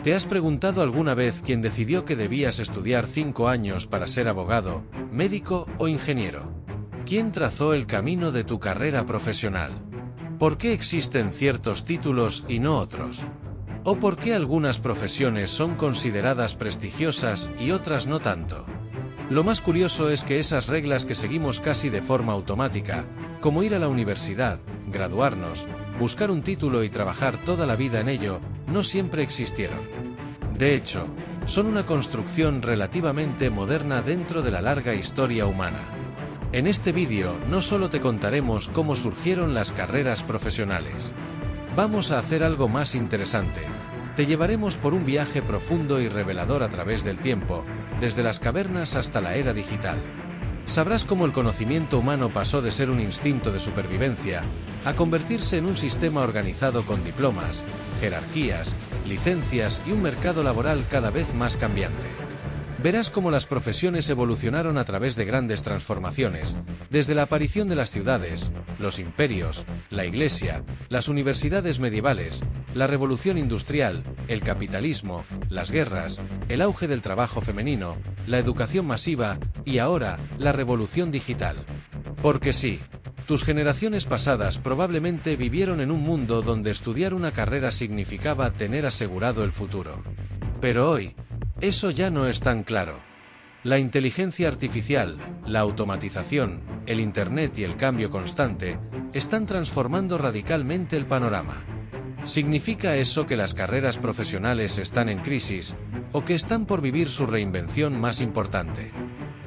¿Te has preguntado alguna vez quién decidió que debías estudiar 5 años para ser abogado, médico o ingeniero? ¿Quién trazó el camino de tu carrera profesional? ¿Por qué existen ciertos títulos y no otros? ¿O por qué algunas profesiones son consideradas prestigiosas y otras no tanto? Lo más curioso es que esas reglas que seguimos casi de forma automática, como ir a la universidad, graduarnos, buscar un título y trabajar toda la vida en ello, no siempre existieron. De hecho, son una construcción relativamente moderna dentro de la larga historia humana. En este vídeo no solo te contaremos cómo surgieron las carreras profesionales. Vamos a hacer algo más interesante. Te llevaremos por un viaje profundo y revelador a través del tiempo, desde las cavernas hasta la era digital. Sabrás cómo el conocimiento humano pasó de ser un instinto de supervivencia a convertirse en un sistema organizado con diplomas, jerarquías, licencias y un mercado laboral cada vez más cambiante. Verás cómo las profesiones evolucionaron a través de grandes transformaciones, desde la aparición de las ciudades, los imperios, la iglesia, las universidades medievales, la revolución industrial, el capitalismo, las guerras, el auge del trabajo femenino, la educación masiva y ahora, la revolución digital. Porque sí, tus generaciones pasadas probablemente vivieron en un mundo donde estudiar una carrera significaba tener asegurado el futuro. Pero hoy, eso ya no es tan claro. La inteligencia artificial, la automatización, el Internet y el cambio constante están transformando radicalmente el panorama. ¿Significa eso que las carreras profesionales están en crisis o que están por vivir su reinvención más importante?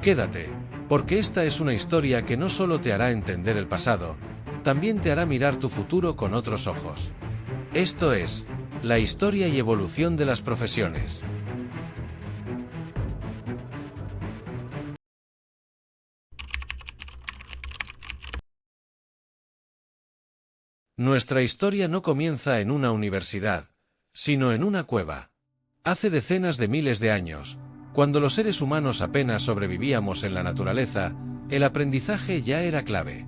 Quédate, porque esta es una historia que no solo te hará entender el pasado, también te hará mirar tu futuro con otros ojos. Esto es, la historia y evolución de las profesiones. Nuestra historia no comienza en una universidad, sino en una cueva. Hace decenas de miles de años, cuando los seres humanos apenas sobrevivíamos en la naturaleza, el aprendizaje ya era clave.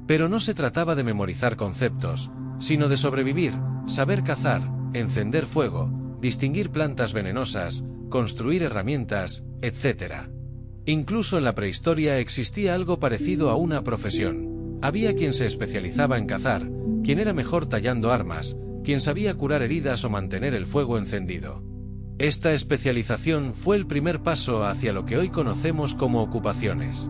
Pero no se trataba de memorizar conceptos, sino de sobrevivir, saber cazar, encender fuego, distinguir plantas venenosas, construir herramientas, etc. Incluso en la prehistoria existía algo parecido a una profesión. Había quien se especializaba en cazar, quien era mejor tallando armas, quien sabía curar heridas o mantener el fuego encendido. Esta especialización fue el primer paso hacia lo que hoy conocemos como ocupaciones.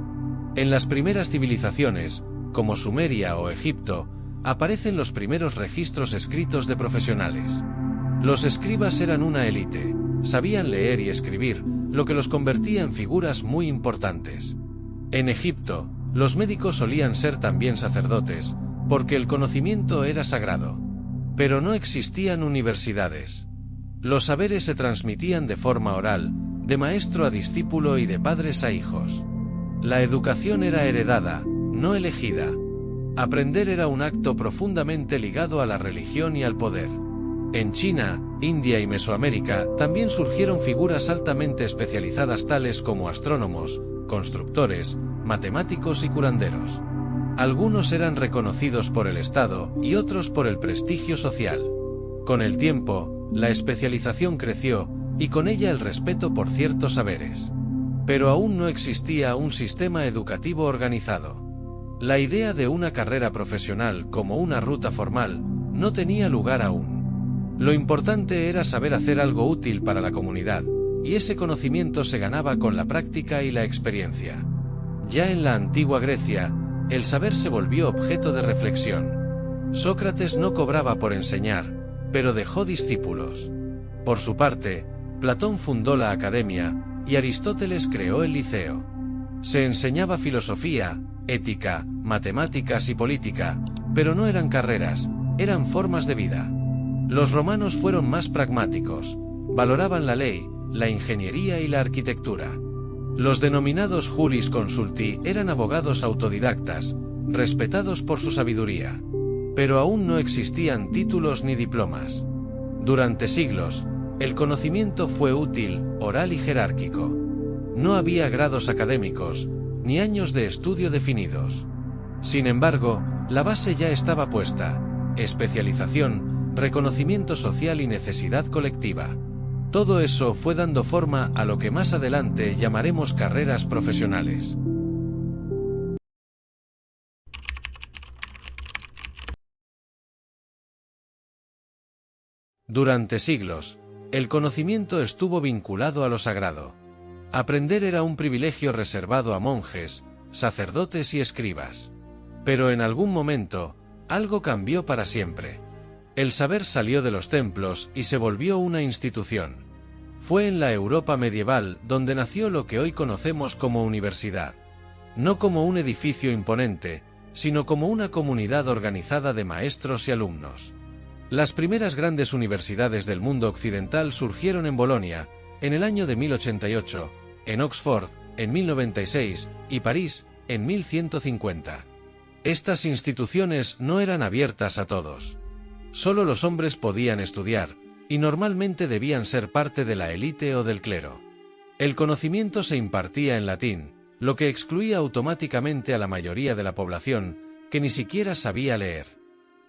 En las primeras civilizaciones, como Sumeria o Egipto, aparecen los primeros registros escritos de profesionales. Los escribas eran una élite, sabían leer y escribir, lo que los convertía en figuras muy importantes. En Egipto, los médicos solían ser también sacerdotes, porque el conocimiento era sagrado. Pero no existían universidades. Los saberes se transmitían de forma oral, de maestro a discípulo y de padres a hijos. La educación era heredada, no elegida. Aprender era un acto profundamente ligado a la religión y al poder. En China, India y Mesoamérica también surgieron figuras altamente especializadas tales como astrónomos, constructores, matemáticos y curanderos. Algunos eran reconocidos por el Estado y otros por el prestigio social. Con el tiempo, la especialización creció, y con ella el respeto por ciertos saberes. Pero aún no existía un sistema educativo organizado. La idea de una carrera profesional como una ruta formal no tenía lugar aún. Lo importante era saber hacer algo útil para la comunidad, y ese conocimiento se ganaba con la práctica y la experiencia. Ya en la antigua Grecia, el saber se volvió objeto de reflexión. Sócrates no cobraba por enseñar, pero dejó discípulos. Por su parte, Platón fundó la academia, y Aristóteles creó el liceo. Se enseñaba filosofía, ética, matemáticas y política, pero no eran carreras, eran formas de vida. Los romanos fueron más pragmáticos, valoraban la ley, la ingeniería y la arquitectura. Los denominados jurisconsulti eran abogados autodidactas, respetados por su sabiduría. Pero aún no existían títulos ni diplomas. Durante siglos, el conocimiento fue útil, oral y jerárquico. No había grados académicos, ni años de estudio definidos. Sin embargo, la base ya estaba puesta: especialización, reconocimiento social y necesidad colectiva. Todo eso fue dando forma a lo que más adelante llamaremos carreras profesionales. Durante siglos, el conocimiento estuvo vinculado a lo sagrado. Aprender era un privilegio reservado a monjes, sacerdotes y escribas. Pero en algún momento, algo cambió para siempre. El saber salió de los templos y se volvió una institución. Fue en la Europa medieval donde nació lo que hoy conocemos como universidad. No como un edificio imponente, sino como una comunidad organizada de maestros y alumnos. Las primeras grandes universidades del mundo occidental surgieron en Bolonia, en el año de 1088, en Oxford, en 1096, y París, en 1150. Estas instituciones no eran abiertas a todos. Solo los hombres podían estudiar, y normalmente debían ser parte de la élite o del clero. El conocimiento se impartía en latín, lo que excluía automáticamente a la mayoría de la población, que ni siquiera sabía leer.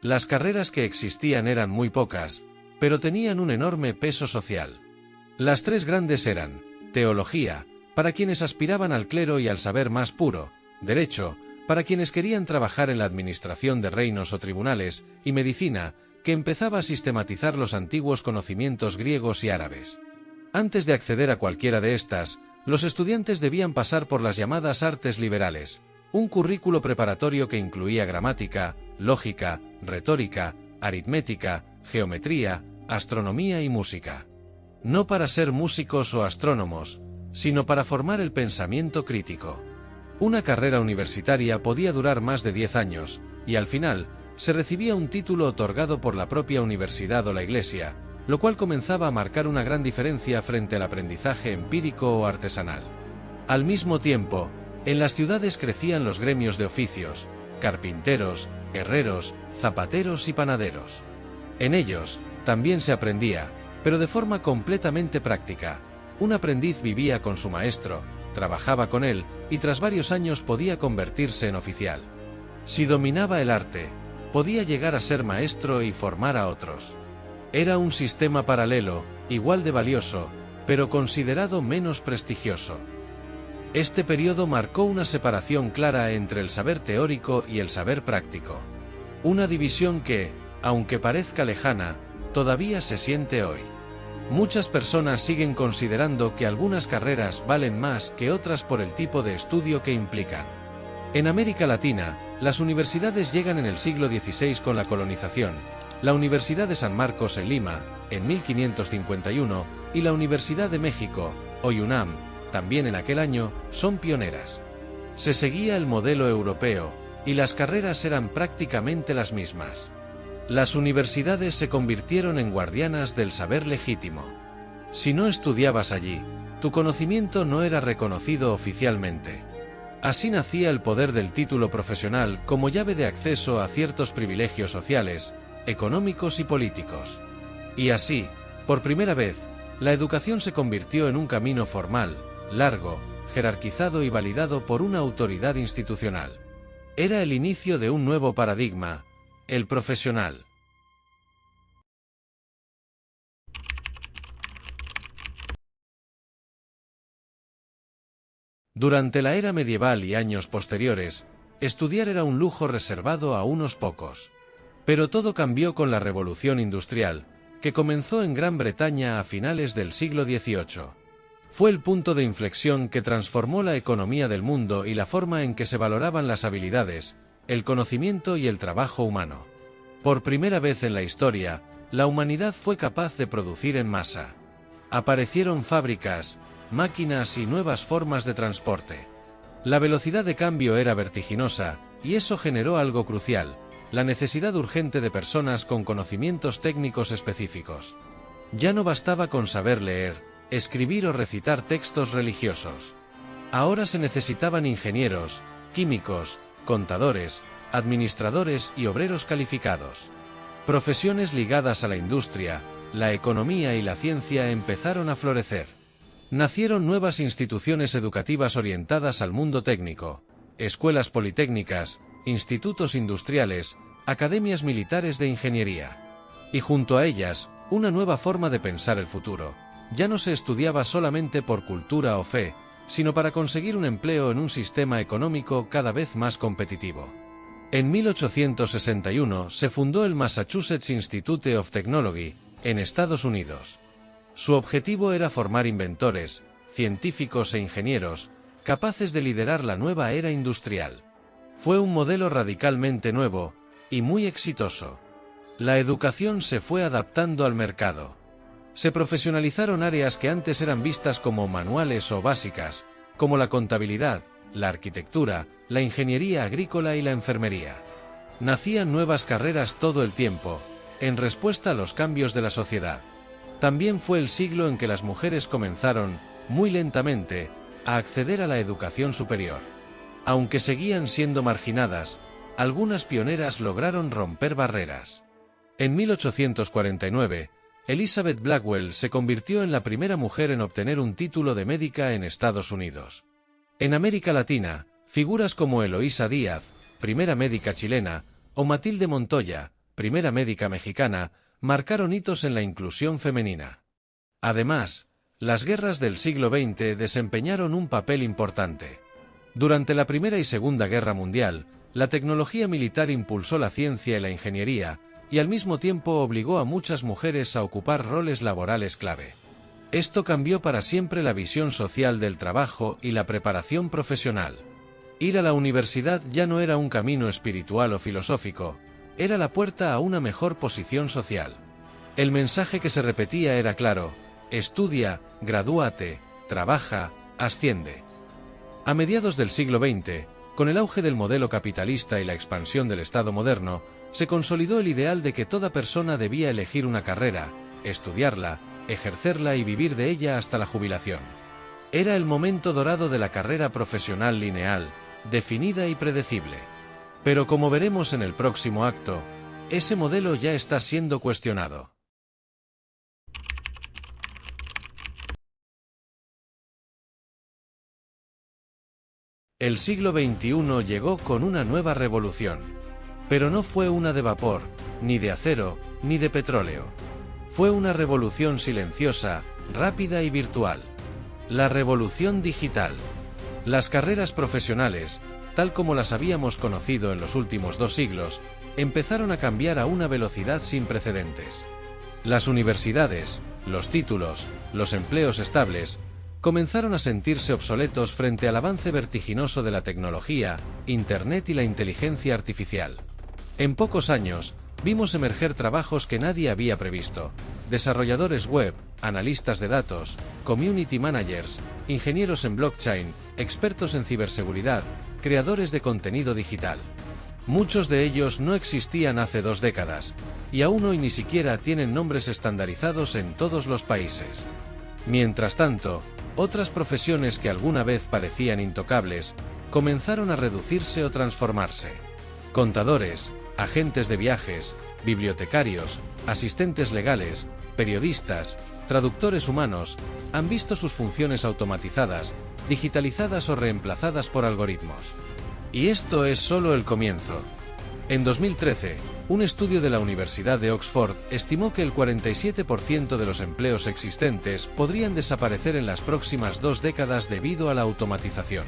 Las carreras que existían eran muy pocas, pero tenían un enorme peso social. Las tres grandes eran: teología, para quienes aspiraban al clero y al saber más puro; derecho, para quienes querían trabajar en la administración de reinos o tribunales; y medicina, que empezaba a sistematizar los antiguos conocimientos griegos y árabes. Antes de acceder a cualquiera de estas, los estudiantes debían pasar por las llamadas artes liberales, un currículo preparatorio que incluía gramática, lógica, retórica, aritmética, geometría, astronomía y música. No para ser músicos o astrónomos, sino para formar el pensamiento crítico. Una carrera universitaria podía durar más de 10 años, y al final, se recibía un título otorgado por la propia universidad o la iglesia, lo cual comenzaba a marcar una gran diferencia frente al aprendizaje empírico o artesanal. Al mismo tiempo, en las ciudades crecían los gremios de oficios: carpinteros, herreros, zapateros y panaderos. En ellos, también se aprendía, pero de forma completamente práctica. Un aprendiz vivía con su maestro, trabajaba con él, y tras varios años podía convertirse en oficial. Si dominaba el arte, podía llegar a ser maestro y formar a otros. Era un sistema paralelo, igual de valioso, pero considerado menos prestigioso. Este periodo marcó una separación clara entre el saber teórico y el saber práctico. Una división que, aunque parezca lejana, todavía se siente hoy. Muchas personas siguen considerando que algunas carreras valen más que otras por el tipo de estudio que implican. En América Latina, las universidades llegan en el siglo XVI con la colonización: la Universidad de San Marcos en Lima, en 1551, y la Universidad de México, hoy UNAM, también en aquel año, son pioneras. Se seguía el modelo europeo, y las carreras eran prácticamente las mismas. Las universidades se convirtieron en guardianas del saber legítimo. Si no estudiabas allí, tu conocimiento no era reconocido oficialmente. Así nacía el poder del título profesional como llave de acceso a ciertos privilegios sociales, económicos y políticos. Y así, por primera vez, la educación se convirtió en un camino formal, largo, jerarquizado y validado por una autoridad institucional. Era el inicio de un nuevo paradigma: el profesional. Durante la era medieval y años posteriores, estudiar era un lujo reservado a unos pocos. Pero todo cambió con la Revolución Industrial, que comenzó en Gran Bretaña a finales del siglo XVIII. Fue el punto de inflexión que transformó la economía del mundo y la forma en que se valoraban las habilidades, el conocimiento y el trabajo humano. Por primera vez en la historia, la humanidad fue capaz de producir en masa. Aparecieron fábricas, máquinas y nuevas formas de transporte. La velocidad de cambio era vertiginosa, y eso generó algo crucial: la necesidad urgente de personas con conocimientos técnicos específicos. Ya no bastaba con saber leer, escribir o recitar textos religiosos. Ahora se necesitaban ingenieros, químicos, contadores, administradores y obreros calificados. Profesiones ligadas a la industria, la economía y la ciencia empezaron a florecer. Nacieron nuevas instituciones educativas orientadas al mundo técnico: escuelas politécnicas, institutos industriales, academias militares de ingeniería. Y junto a ellas, una nueva forma de pensar el futuro: ya no se estudiaba solamente por cultura o fe, sino para conseguir un empleo en un sistema económico cada vez más competitivo. En 1861 se fundó el Massachusetts Institute of Technology, en Estados Unidos. Su objetivo era formar inventores, científicos e ingenieros, capaces de liderar la nueva era industrial. Fue un modelo radicalmente nuevo, y muy exitoso. La educación se fue adaptando al mercado. Se profesionalizaron áreas que antes eran vistas como manuales o básicas, como la contabilidad, la arquitectura, la ingeniería agrícola y la enfermería. Nacían nuevas carreras todo el tiempo, en respuesta a los cambios de la sociedad. También fue el siglo en que las mujeres comenzaron, muy lentamente, a acceder a la educación superior. Aunque seguían siendo marginadas, algunas pioneras lograron romper barreras. En 1849, Elizabeth Blackwell se convirtió en la primera mujer en obtener un título de médica en Estados Unidos. En América Latina, figuras como Eloísa Díaz, primera médica chilena, o Matilde Montoya, primera médica mexicana, marcaron hitos en la inclusión femenina. Además, las guerras del siglo XX desempeñaron un papel importante. Durante la Primera y Segunda Guerra Mundial, la tecnología militar impulsó la ciencia y la ingeniería, y al mismo tiempo obligó a muchas mujeres a ocupar roles laborales clave. Esto cambió para siempre la visión social del trabajo y la preparación profesional. Ir a la universidad ya no era un camino espiritual o filosófico, era la puerta a una mejor posición social. El mensaje que se repetía era claro: estudia, gradúate, trabaja, asciende. A mediados del siglo XX, con el auge del modelo capitalista y la expansión del Estado moderno, se consolidó el ideal de que toda persona debía elegir una carrera, estudiarla, ejercerla y vivir de ella hasta la jubilación. Era el momento dorado de la carrera profesional lineal, definida y predecible. Pero como veremos en el próximo acto, ese modelo ya está siendo cuestionado. El siglo XXI llegó con una nueva revolución. Pero no fue una de vapor, ni de acero, ni de petróleo. Fue una revolución silenciosa, rápida y virtual. La revolución digital. Las carreras profesionales, tal como las habíamos conocido en los últimos 2 siglos, empezaron a cambiar a una velocidad sin precedentes. Las universidades, los títulos, los empleos estables, comenzaron a sentirse obsoletos frente al avance vertiginoso de la tecnología, Internet y la inteligencia artificial. En pocos años, vimos emerger trabajos que nadie había previsto: desarrolladores web, analistas de datos, community managers, ingenieros en blockchain, expertos en ciberseguridad, creadores de contenido digital. Muchos de ellos no existían hace 2 décadas, y aún hoy ni siquiera tienen nombres estandarizados en todos los países. Mientras tanto, otras profesiones que alguna vez parecían intocables, comenzaron a reducirse o transformarse. Contadores, agentes de viajes, bibliotecarios, asistentes legales, periodistas, traductores humanos, han visto sus funciones automatizadas, digitalizadas o reemplazadas por algoritmos. Y esto es solo el comienzo. En 2013, un estudio de la Universidad de Oxford estimó que el 47% de los empleos existentes podrían desaparecer en las próximas 2 décadas debido a la automatización.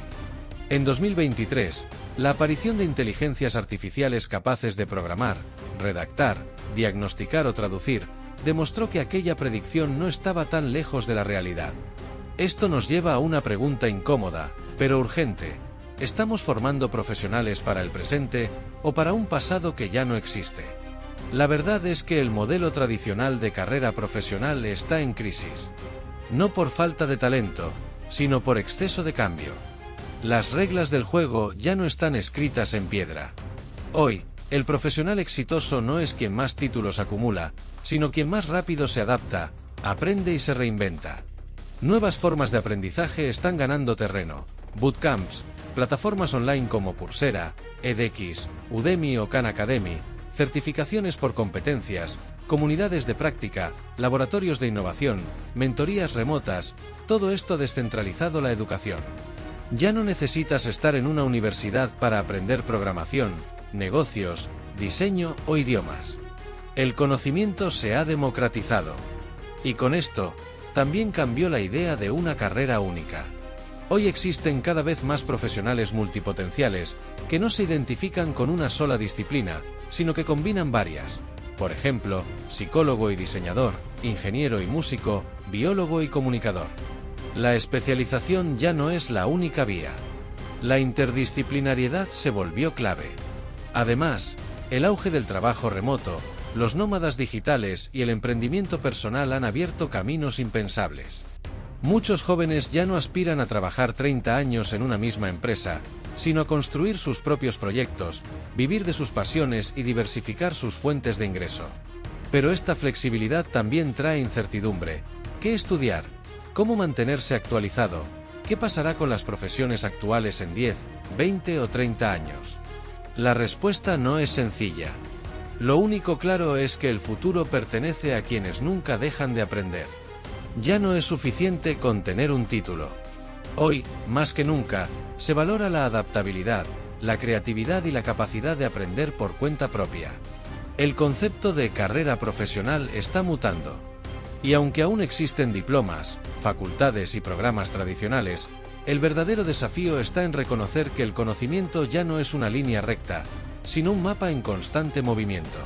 En 2023, la aparición de inteligencias artificiales capaces de programar, redactar, diagnosticar o traducir, demostró que aquella predicción no estaba tan lejos de la realidad. Esto nos lleva a una pregunta incómoda, pero urgente: ¿estamos formando profesionales para el presente o para un pasado que ya no existe? La verdad es que el modelo tradicional de carrera profesional está en crisis. No por falta de talento, sino por exceso de cambio. Las reglas del juego ya no están escritas en piedra. Hoy, el profesional exitoso no es quien más títulos acumula, sino quien más rápido se adapta, aprende y se reinventa. Nuevas formas de aprendizaje están ganando terreno: bootcamps, plataformas online como Coursera, edX, Udemy o Khan Academy, certificaciones por competencias, comunidades de práctica, laboratorios de innovación, mentorías remotas, todo esto ha descentralizado la educación. Ya no necesitas estar en una universidad para aprender programación, negocios, diseño o idiomas. El conocimiento se ha democratizado. Y con esto, también cambió la idea de una carrera única. Hoy existen cada vez más profesionales multipotenciales que no se identifican con una sola disciplina, sino que combinan varias. Por ejemplo, psicólogo y diseñador, ingeniero y músico, biólogo y comunicador. La especialización ya no es la única vía. La interdisciplinariedad se volvió clave. Además, el auge del trabajo remoto, los nómadas digitales y el emprendimiento personal han abierto caminos impensables. Muchos jóvenes ya no aspiran a trabajar 30 años en una misma empresa, sino a construir sus propios proyectos, vivir de sus pasiones y diversificar sus fuentes de ingreso. Pero esta flexibilidad también trae incertidumbre. ¿Qué estudiar? ¿Cómo mantenerse actualizado? ¿Qué pasará con las profesiones actuales en 10, 20 o 30 años? La respuesta no es sencilla. Lo único claro es que el futuro pertenece a quienes nunca dejan de aprender. Ya no es suficiente con tener un título. Hoy, más que nunca, se valora la adaptabilidad, la creatividad y la capacidad de aprender por cuenta propia. El concepto de carrera profesional está mutando. Y aunque aún existen diplomas, facultades y programas tradicionales, el verdadero desafío está en reconocer que el conocimiento ya no es una línea recta, sino un mapa en constante movimiento.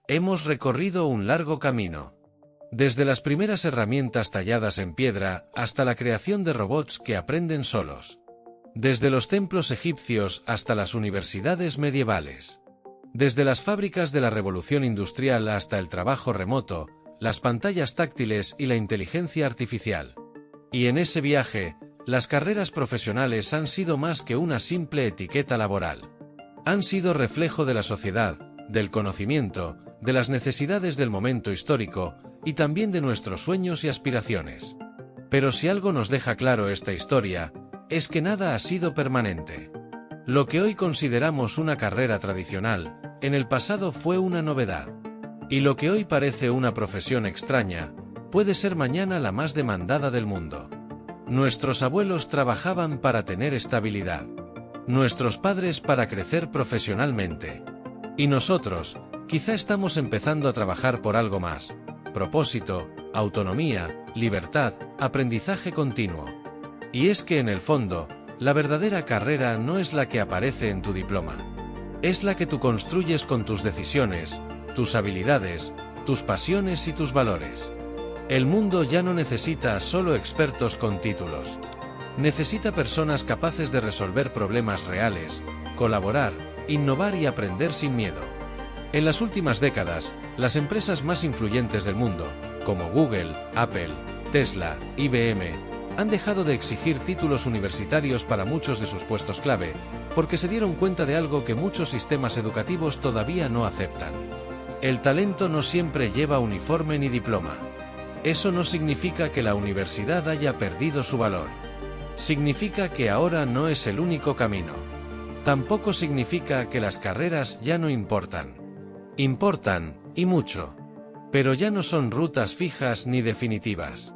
Hemos recorrido un largo camino. Desde las primeras herramientas talladas en piedra hasta la creación de robots que aprenden solos. Desde los templos egipcios hasta las universidades medievales. Desde las fábricas de la revolución industrial hasta el trabajo remoto, las pantallas táctiles y la inteligencia artificial. Y en ese viaje, las carreras profesionales han sido más que una simple etiqueta laboral. Han sido reflejo de la sociedad, del conocimiento, de las necesidades del momento histórico, y también de nuestros sueños y aspiraciones. Pero si algo nos deja claro esta historia, es que nada ha sido permanente. Lo que hoy consideramos una carrera tradicional, en el pasado fue una novedad. Y lo que hoy parece una profesión extraña, puede ser mañana la más demandada del mundo. Nuestros abuelos trabajaban para tener estabilidad. Nuestros padres para crecer profesionalmente. Y nosotros, quizá estamos empezando a trabajar por algo más. Propósito, autonomía, libertad, aprendizaje continuo. Y es que en el fondo, la verdadera carrera no es la que aparece en tu diploma. Es la que tú construyes con tus decisiones, tus habilidades, tus pasiones y tus valores. El mundo ya no necesita solo expertos con títulos. Necesita personas capaces de resolver problemas reales, colaborar, innovar y aprender sin miedo. En las últimas décadas, las empresas más influyentes del mundo, como Google, Apple, Tesla, IBM, han dejado de exigir títulos universitarios para muchos de sus puestos clave, porque se dieron cuenta de algo que muchos sistemas educativos todavía no aceptan. El talento no siempre lleva uniforme ni diploma. Eso no significa que la universidad haya perdido su valor. Significa que ahora no es el único camino. Tampoco significa que las carreras ya no importan. Importan, y mucho. Pero ya no son rutas fijas ni definitivas.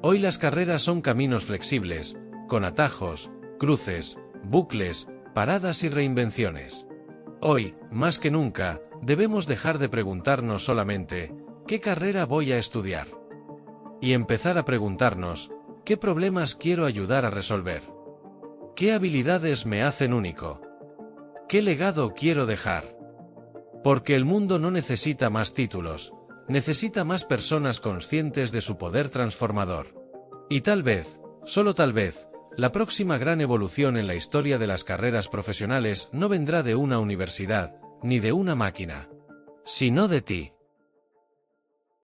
Hoy las carreras son caminos flexibles, con atajos, cruces, bucles, paradas y reinvenciones. Hoy, más que nunca, debemos dejar de preguntarnos solamente, ¿qué carrera voy a estudiar? Y empezar a preguntarnos, ¿qué problemas quiero ayudar a resolver? ¿Qué habilidades me hacen único? ¿Qué legado quiero dejar? Porque el mundo no necesita más títulos, necesita más personas conscientes de su poder transformador. Y tal vez, solo tal vez, la próxima gran evolución en la historia de las carreras profesionales no vendrá de una universidad, ni de una máquina, sino de ti.